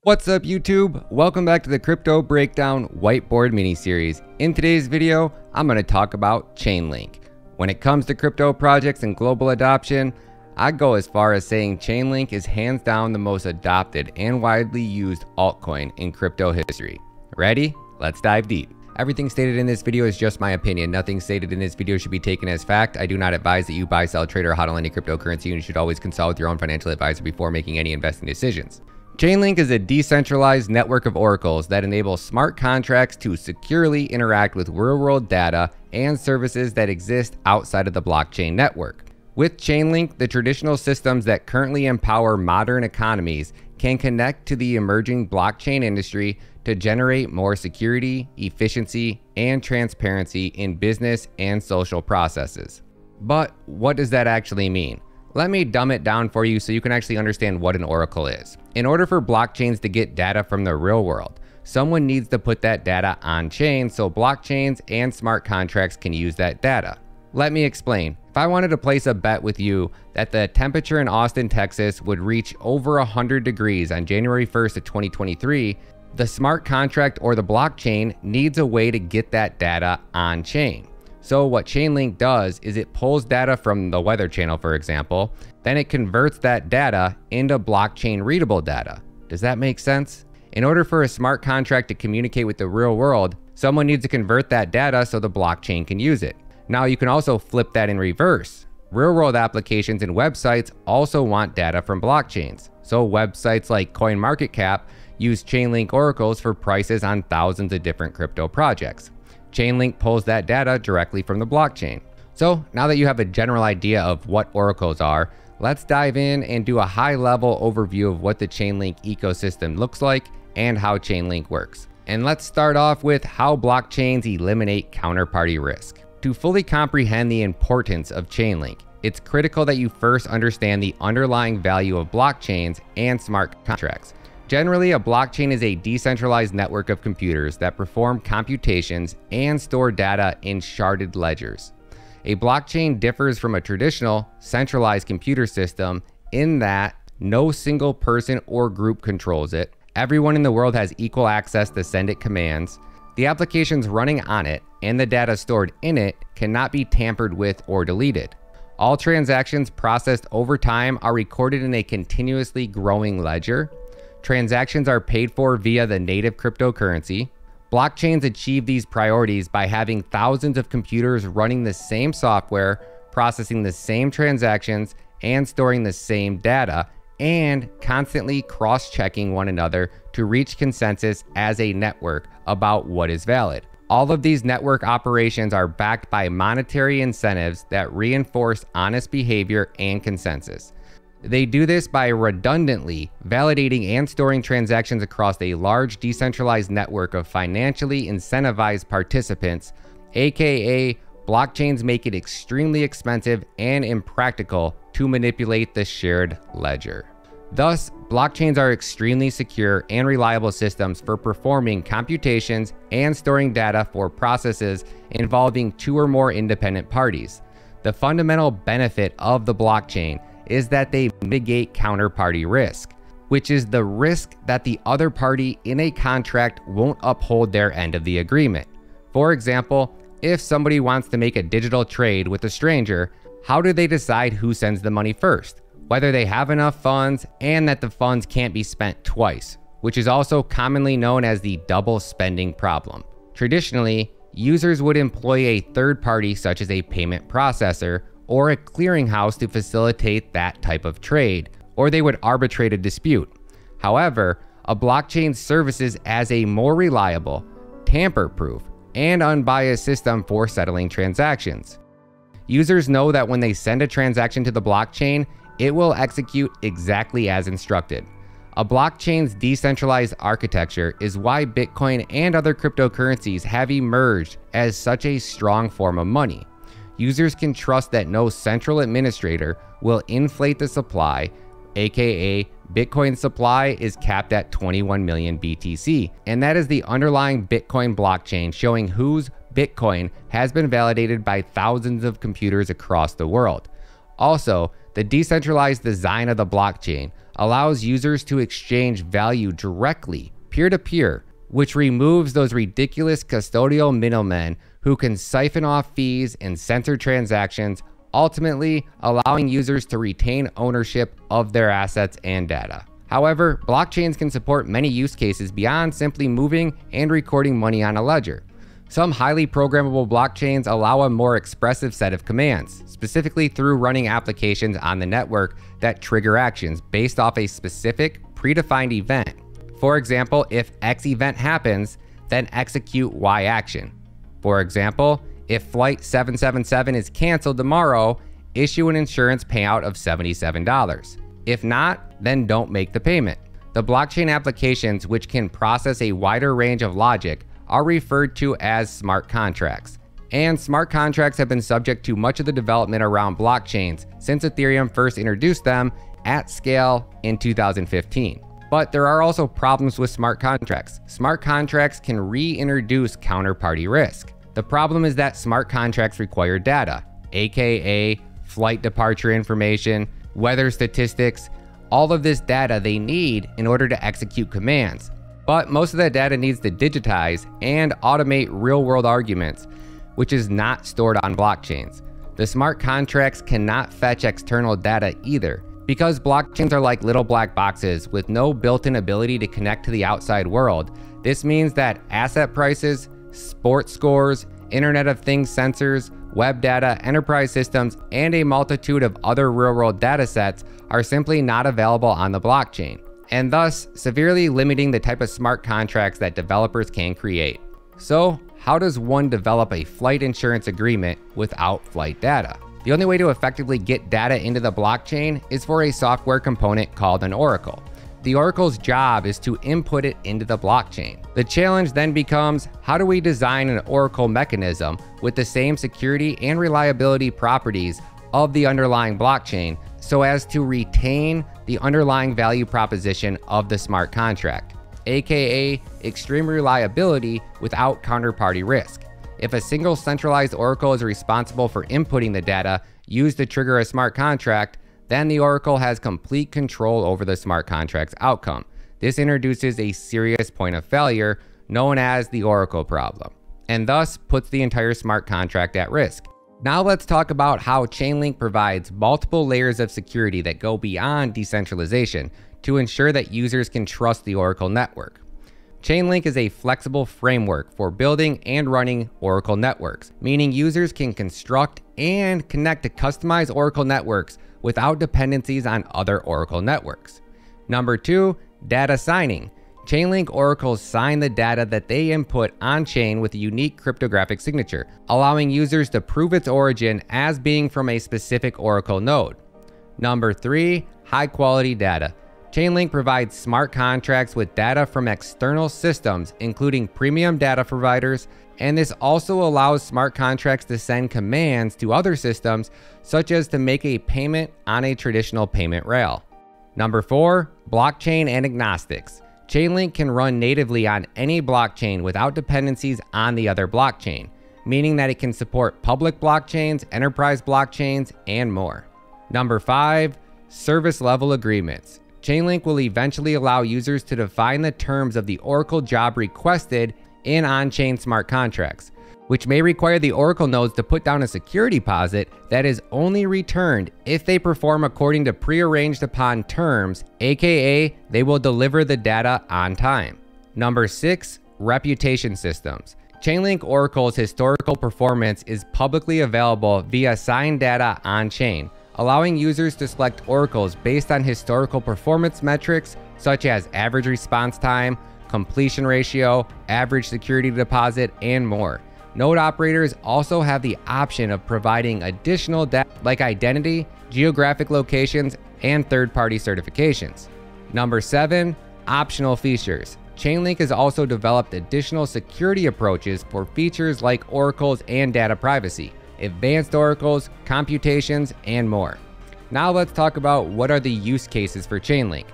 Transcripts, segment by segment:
What's up YouTube? Welcome back to the Crypto Breakdown Whiteboard mini-series. In today's video, I'm going to talk about Chainlink. When it comes to crypto projects and global adoption, I'd go as far as saying Chainlink is hands down the most adopted and widely used altcoin in crypto history. Ready? Let's dive deep. Everything stated in this video is just my opinion. Nothing stated in this video should be taken as fact. I do not advise that you buy, sell, trade, or hodl any cryptocurrency, and you should always consult with your own financial advisor before making any investing decisions. Chainlink is a decentralized network of oracles that enable smart contracts to securely interact with real-world data and services that exist outside of the blockchain network. With Chainlink, the traditional systems that currently empower modern economies can connect to the emerging blockchain industry to generate more security, efficiency, and transparency in business and social processes. But what does that actually mean? Let me dumb it down for you so you can actually understand what an oracle is. In order for blockchains to get data from the real world, someone needs to put that data on chain so blockchains and smart contracts can use that data. Let me explain. If I wanted to place a bet with you that the temperature in Austin, Texas would reach over 100 degrees on January 1st of 2023, the smart contract or the blockchain needs a way to get that data on chain. So what Chainlink does is it pulls data from the Weather Channel, for example, then it converts that data into blockchain readable data. Does that make sense? In order for a smart contract to communicate with the real world, someone needs to convert that data so the blockchain can use it. Now you can also flip that in reverse. Real world applications and websites also want data from blockchains. So websites like CoinMarketCap use Chainlink oracles for prices on thousands of different crypto projects. Chainlink pulls that data directly from the blockchain. So now that you have a general idea of what oracles are, let's dive in and do a high-level overview of what the Chainlink ecosystem looks like and how Chainlink works. And let's start off with how blockchains eliminate counterparty risk. To fully comprehend the importance of Chainlink, it's critical that you first understand the underlying value of blockchains and smart contracts. Generally, a blockchain is a decentralized network of computers that perform computations and store data in sharded ledgers. A blockchain differs from a traditional, centralized computer system in that no single person or group controls it. Everyone in the world has equal access to send it commands. The applications running on it and the data stored in it cannot be tampered with or deleted. All transactions processed over time are recorded in a continuously growing ledger. Transactions are paid for via the native cryptocurrency. Blockchains achieve these priorities by having thousands of computers running the same software, processing the same transactions, and storing the same data, and constantly cross-checking one another to reach consensus as a network about what is valid. All of these network operations are backed by monetary incentives that reinforce honest behavior and consensus. They do this by redundantly validating and storing transactions across a large decentralized network of financially incentivized participants, aka blockchains make it extremely expensive and impractical to manipulate the shared ledger. Thus, blockchains are extremely secure and reliable systems for performing computations and storing data for processes involving two or more independent parties. The fundamental benefit of the blockchain is that they mitigate counterparty risk, which is the risk that the other party in a contract won't uphold their end of the agreement. For example, if somebody wants to make a digital trade with a stranger, how do they decide who sends the money first? Whether they have enough funds and that the funds can't be spent twice, which is also commonly known as the double spending problem. Traditionally, users would employ a third party such as a payment processor or a clearinghouse to facilitate that type of trade, or they would arbitrate a dispute. However, a blockchain services as a more reliable, tamper-proof, and unbiased system for settling transactions. Users know that when they send a transaction to the blockchain, it will execute exactly as instructed. A blockchain's decentralized architecture is why Bitcoin and other cryptocurrencies have emerged as such a strong form of money. Users can trust that no central administrator will inflate the supply, aka Bitcoin supply is capped at 21 million BTC, and that is the underlying Bitcoin blockchain showing whose Bitcoin has been validated by thousands of computers across the world. Also, the decentralized design of the blockchain allows users to exchange value directly, peer-to-peer, which removes those ridiculous custodial middlemen who can siphon off fees and censor transactions, ultimately allowing users to retain ownership of their assets and data. However, blockchains can support many use cases beyond simply moving and recording money on a ledger. Some highly programmable blockchains allow a more expressive set of commands, specifically through running applications on the network that trigger actions based off a specific predefined event. For example, if X event happens, then execute Y action. For example, if Flight 777 is canceled tomorrow, issue an insurance payout of $77. If not, then don't make the payment. The blockchain applications, which can process a wider range of logic, are referred to as smart contracts. And smart contracts have been subject to much of the development around blockchains since Ethereum first introduced them at scale in 2015. But there are also problems with smart contracts. Smart contracts can reintroduce counterparty risk. The problem is that smart contracts require data, aka flight departure information, weather statistics, all of this data they need in order to execute commands. But most of that data needs to digitize and automate real-world arguments, which is not stored on blockchains. The smart contracts cannot fetch external data either, because blockchains are like little black boxes with no built-in ability to connect to the outside world. This means that asset prices, sports scores, Internet of Things sensors, web data, enterprise systems, and a multitude of other real-world data sets are simply not available on the blockchain, and thus severely limiting the type of smart contracts that developers can create. So, how does one develop a flight insurance agreement without flight data? The only way to effectively get data into the blockchain is for a software component called an oracle. The oracle's job is to input it into the blockchain. The challenge then becomes, how do we design an oracle mechanism with the same security and reliability properties of the underlying blockchain so as to retain the underlying value proposition of the smart contract, aka extreme reliability without counterparty risk. If a single centralized oracle is responsible for inputting the data used to trigger a smart contract, then the oracle has complete control over the smart contract's outcome. This introduces a serious point of failure known as the oracle problem, and thus puts the entire smart contract at risk. Now let's talk about how Chainlink provides multiple layers of security that go beyond decentralization to ensure that users can trust the oracle network. Chainlink is a flexible framework for building and running oracle networks, meaning users can construct and connect to customized oracle networks without dependencies on other oracle networks. Number 2, data signing. Chainlink oracles sign the data that they input on-chain with a unique cryptographic signature, allowing users to prove its origin as being from a specific oracle node. Number 3, high-quality data. Chainlink provides smart contracts with data from external systems, including premium data providers, and this also allows smart contracts to send commands to other systems, such as to make a payment on a traditional payment rail. Number 4, blockchain and agnostics. Chainlink can run natively on any blockchain without dependencies on the other blockchain, meaning that it can support public blockchains, enterprise blockchains, and more. Number 5, service level agreements. Chainlink will eventually allow users to define the terms of the oracle job requested in on-chain smart contracts, which may require the oracle nodes to put down a security deposit that is only returned if they perform according to prearranged upon terms, aka they will deliver the data on time. Number 6, reputation systems. Chainlink Oracle's historical performance is publicly available via signed data on-chain, allowing users to select oracles based on historical performance metrics such as average response time, completion ratio, average security deposit, and more. Node operators also have the option of providing additional data like identity, geographic locations, and third-party certifications. Number 7, optional features. Chainlink has also developed additional security approaches for features like oracles and data privacy, advanced oracles, computations, and more. Now let's talk about what are the use cases for Chainlink.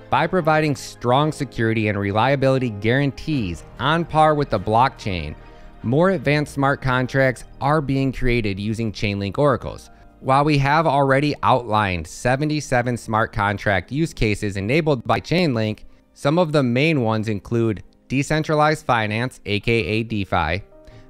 By providing strong security and reliability guarantees on par with the blockchain, more advanced smart contracts are being created using Chainlink oracles. While we have already outlined 77 smart contract use cases enabled by Chainlink, some of the main ones include decentralized finance, aka DeFi.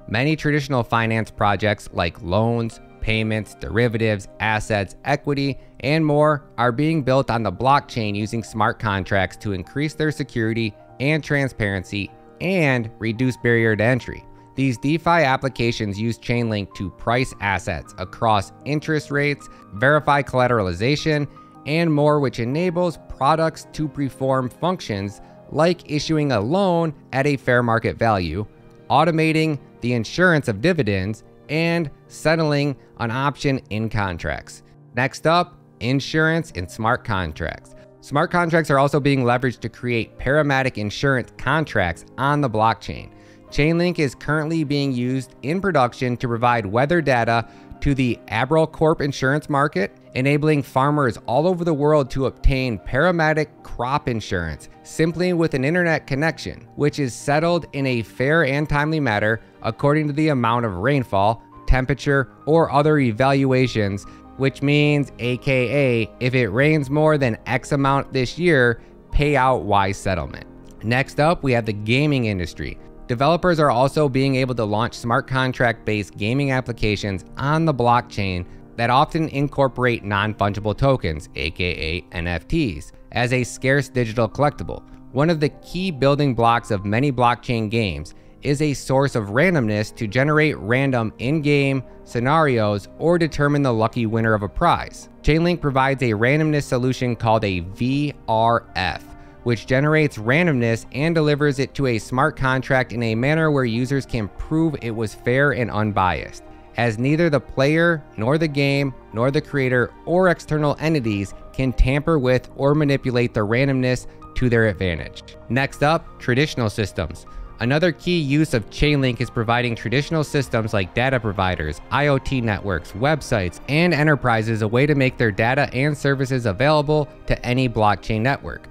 Many traditional finance projects like loans, payments, derivatives, assets, equity, and more are being built on the blockchain using smart contracts to increase their security and transparency and reduce barrier to entry. These DeFi applications use Chainlink to price assets across interest rates, verify collateralization, and more, which enables products to perform functions like issuing a loan at a fair market value, automating the insurance of dividends, and settling an option in contracts. Next up, insurance and smart contracts. Smart contracts are also being leveraged to create parametric insurance contracts on the blockchain. Chainlink is currently being used in production to provide weather data to the Abral Corp insurance market, enabling farmers all over the world to obtain parametric crop insurance simply with an internet connection, which is settled in a fair and timely manner according to the amount of rainfall, temperature, or other evaluations, which means AKA if it rains more than X amount this year, pay out Y settlement. Next up, we have the gaming industry. Developers are also being able to launch smart contract-based gaming applications on the blockchain that often incorporate non-fungible tokens, aka NFTs, as a scarce digital collectible. One of the key building blocks of many blockchain games is a source of randomness to generate random in-game scenarios or determine the lucky winner of a prize. Chainlink provides a randomness solution called a VRF, which generates randomness and delivers it to a smart contract in a manner where users can prove it was fair and unbiased, as neither the player, nor the game, nor the creator, or external entities can tamper with or manipulate the randomness to their advantage. Next up, traditional systems. Another key use of Chainlink is providing traditional systems like data providers, IoT networks, websites, and enterprises a way to make their data and services available to any blockchain network.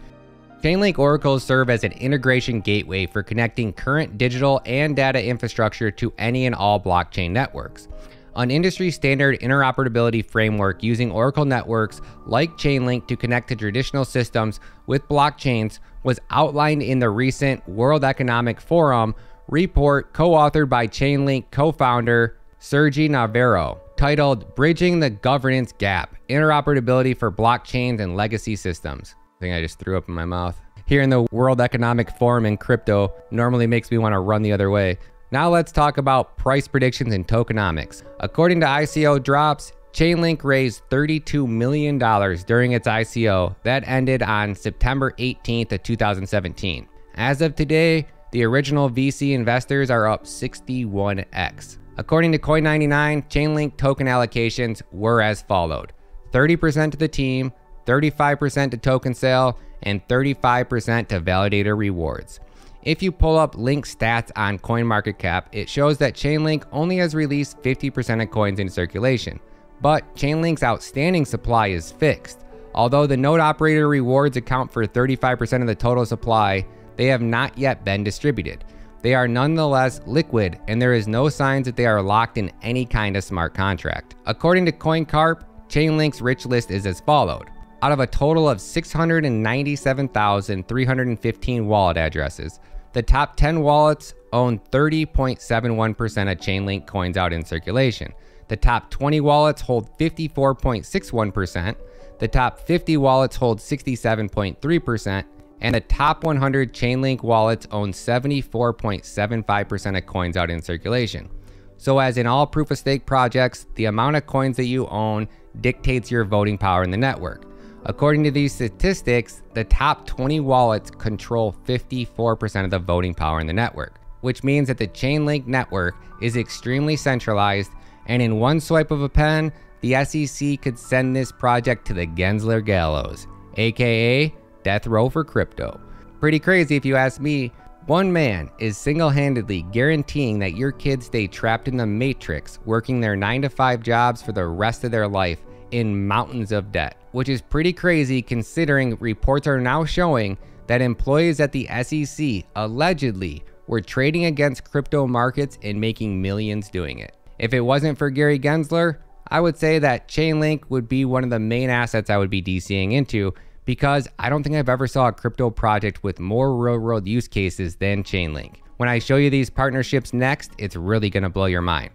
Chainlink oracles serve as an integration gateway for connecting current digital and data infrastructure to any and all blockchain networks. An industry standard interoperability framework using Oracle networks like Chainlink to connect to traditional systems with blockchains was outlined in the recent World Economic Forum report co-authored by Chainlink co-founder Sergi Navarro, titled Bridging the Governance Gap, Interoperability for Blockchains and Legacy Systems. I think I just threw up in my mouth. Here in the World Economic Forum in crypto normally makes me want to run the other way. Now let's talk about price predictions and tokenomics. According to ICO Drops, Chainlink raised $32 million during its ICO that ended on September 18th of 2017. As of today, the original VC investors are up 61x. According to Coin99, Chainlink token allocations were as followed: 30% to the team, 35% to token sale, and 35% to validator rewards. If you pull up link stats on CoinMarketCap, it shows that Chainlink only has released 50% of coins in circulation, but Chainlink's outstanding supply is fixed. Although the node operator rewards account for 35% of the total supply, they have not yet been distributed. They are nonetheless liquid, and there is no signs that they are locked in any kind of smart contract. According to CoinCarp, Chainlink's Richlist is as followed. Out of a total of 697,315 wallet addresses, the top 10 wallets own 30.71% of Chainlink coins out in circulation. The top 20 wallets hold 54.61%, the top 50 wallets hold 67.3%, and the top 100 Chainlink wallets own 74.75% of coins out in circulation. So as in all proof of stake projects, the amount of coins that you own dictates your voting power in the network. According to these statistics, the top 20 wallets control 54% of the voting power in the network, which means that the Chainlink network is extremely centralized, and in one swipe of a pen, the SEC could send this project to the Gensler gallows, aka death row for crypto. Pretty crazy if you ask me. One man is single-handedly guaranteeing that your kids stay trapped in the matrix, working their 9-to-5 jobs for the rest of their life in mountains of debt, which is pretty crazy considering reports are now showing that employees at the SEC allegedly were trading against crypto markets and making millions doing it. If it wasn't for Gary Gensler, I would say that Chainlink would be one of the main assets I would be DCing into, because I don't think I've ever saw a crypto project with more real-world use cases than Chainlink. When I show you these partnerships next, it's really going to blow your mind.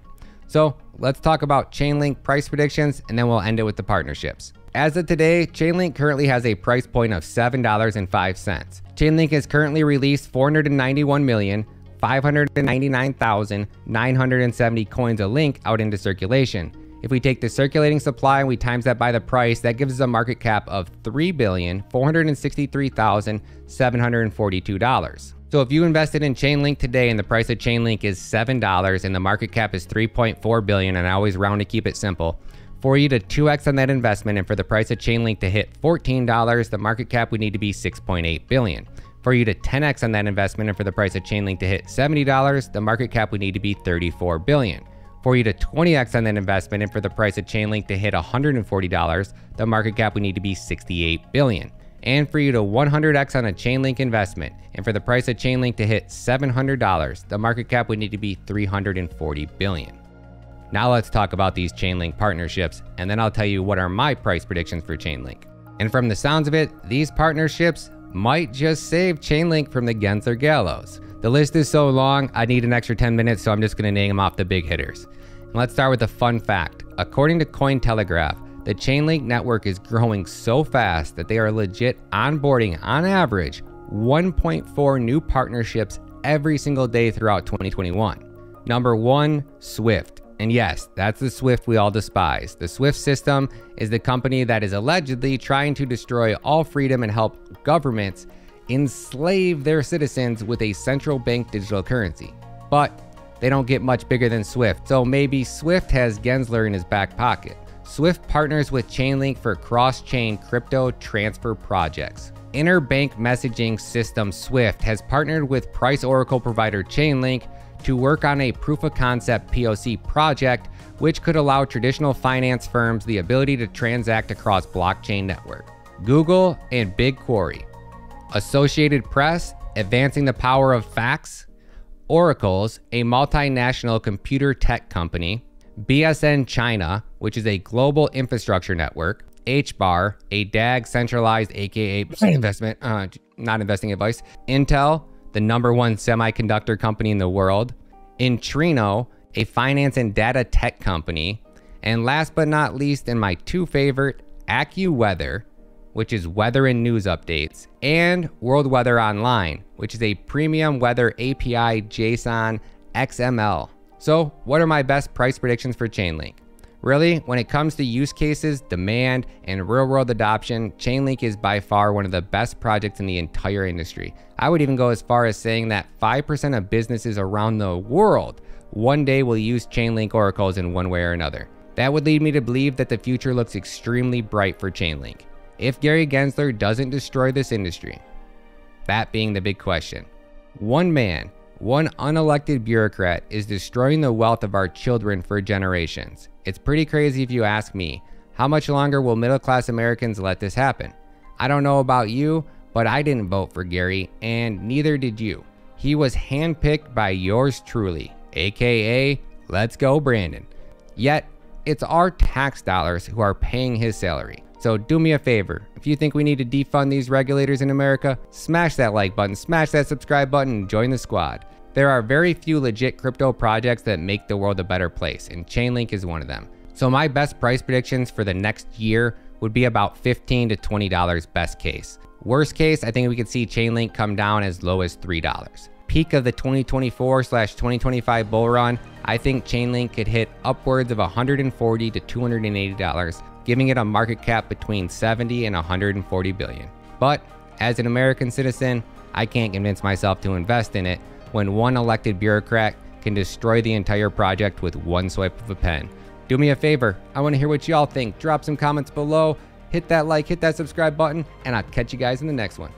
So let's talk about Chainlink price predictions, and then we'll end it with the partnerships. As of today, Chainlink currently has a price point of $7.05. Chainlink has currently released 491,599,970 coins a link out into circulation. If we take the circulating supply and we times that by the price, that gives us a market cap of $3,463,742. So if you invested in Chainlink today and the price of Chainlink is $7 and the market cap is $3.4 billion, and I always round to keep it simple, for you to 2x on that investment and for the price of Chainlink to hit $14, the market cap would need to be $6.8 billion. For you to 10x on that investment and for the price of Chainlink to hit $70, the market cap would need to be $34 billion. For you to 20x on that investment and for the price of Chainlink to hit $140, the market cap would need to be $68 billion. And for you to 100x on a Chainlink investment and for the price of Chainlink to hit $700, the market cap would need to be $340 billion. Now let's talk about these Chainlink partnerships, and then I'll tell you what are my price predictions for Chainlink. And from the sounds of it, these partnerships might just save Chainlink from the Gensler gallows. The list is so long, I need an extra 10 minutes, so I'm just gonna name off the big hitters. And let's start with a fun fact. According to Cointelegraph, the Chainlink network is growing so fast that they are legit onboarding, on average, 1.4 new partnerships every single day throughout 2021. Number 1, Swift. And yes, that's the Swift we all despise. The Swift system is the company that is allegedly trying to destroy all freedom and help governments enslave their citizens with a central bank digital currency. But they don't get much bigger than Swift, so maybe Swift has Gensler in his back pocket. Swift partners with Chainlink for cross-chain crypto transfer projects. Interbank messaging system Swift has partnered with price oracle provider Chainlink to work on a proof-of-concept POC project, which could allow traditional finance firms the ability to transact across blockchain network. Google and BigQuery. Associated Press, advancing the power of facts. Oracle's, a multinational computer tech company. BSN China, which is a global infrastructure network. HBAR, a DAG centralized aka investment, not investing advice. Intel, the #1 semiconductor company in the world. Intrino, a finance and data tech company. And last but not least, and my two favorite, AccuWeather, which is weather and news updates, and World Weather Online, which is a premium weather API JSON XML. So what are my best price predictions for Chainlink? Really, when it comes to use cases, demand, and real-world adoption, Chainlink is by far one of the best projects in the entire industry. I would even go as far as saying that 5% of businesses around the world one day will use Chainlink oracles in one way or another. That would lead me to believe that the future looks extremely bright for Chainlink, if Gary Gensler doesn't destroy this industry. That being the big question. One man, one unelected bureaucrat is destroying the wealth of our children for generations. It's pretty crazy if you ask me. How much longer will middle-class Americans let this happen? I don't know about you, but I didn't vote for Gary, and neither did you. He was handpicked by yours truly, aka Let's Go Brandon. Yet, it's our tax dollars who are paying his salary. So do me a favor, if you think we need to defund these regulators in America, smash that like button, smash that subscribe button, and join the squad. There are very few legit crypto projects that make the world a better place, and Chainlink is one of them. So my best price predictions for the next year would be about $15 to $20 best case. Worst case, I think we could see Chainlink come down as low as $3. Peak of the 2024/2025 bull run, I think Chainlink could hit upwards of $140 to $280, giving it a market cap between 70 and 140 billion. But as an American citizen, I can't convince myself to invest in it when one elected bureaucrat can destroy the entire project with one swipe of a pen. Do me a favor, I want to hear what y'all think. Drop some comments below, hit that like, hit that subscribe button, and I'll catch you guys in the next one.